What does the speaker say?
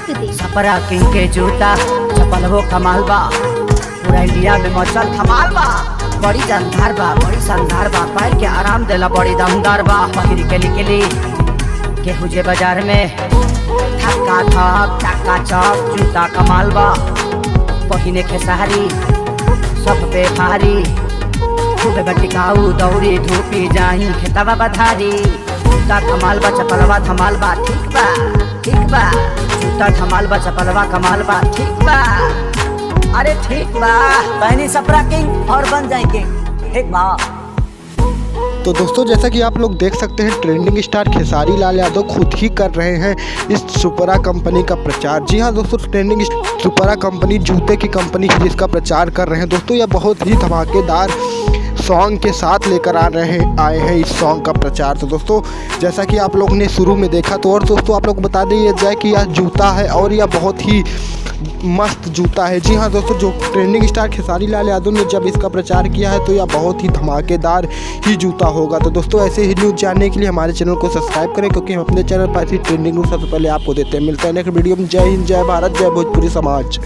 प्रस्तुति। छपरा किंग के जूता चपल हो कमाल बा, पूरा इंडिया में मचल धमाल बा। बड़ी जानदार बा, बड़ी शानदार बा, पैर के आराम देला बड़ी दमदार बा। पहिर के निकली केहू जे बाजार में थक्का थक चक्का चक जूता कमाल बा। पहिने खेसारी सब पे भारी, खूब बटिकाऊ दौड़ी धूपी जाही खेतवा बधारी। जूता कमाल बा चपलवा धमाल बा, ठीक बा ठीक बा। जूता धमाल बा चपलवा कमाल बा, ठीक बा अरे ठीक बा। पहनी छपरा किंग और बन जाए किंग, ठीक बा। तो दोस्तों जैसा कि आप लोग देख सकते हैं ट्रेंडिंग स्टार खेसारी लाल यादव खुद ही कर रहे हैं इस सुपरा कंपनी का प्रचार। जी हाँ दोस्तों, ट्रेंडिंग सुपरा कंपनी जूते की कंपनी है जिसका प्रचार कर रहे हैं। दोस्तों यह बहुत ही धमाकेदार सॉन्ग के साथ लेकर आए हैं इस सॉन्ग का प्रचार। तो दोस्तों जैसा कि आप लोगों ने शुरू में देखा, तो और दोस्तों आप लोग बता दिया जाए कि यह जूता है और यह बहुत ही मस्त जूता है। जी हाँ दोस्तों, जो ट्रेंडिंग स्टार खेसारी लाल यादव ने जब इसका प्रचार किया है तो यह बहुत ही धमाकेदार ही जूता होगा। तो दोस्तों ऐसे ही न्यूज़ जानने के लिए हमारे चैनल को सब्सक्राइब करें, क्योंकि हम अपने चैनल पर ऐसी ट्रेंडिंग न्यूज़ सबसे पहले आपको देते हैं। मिलते हैं नेक्स्ट वीडियो में। जय हिंद, जय भारत, जय भोजपुरी समाज।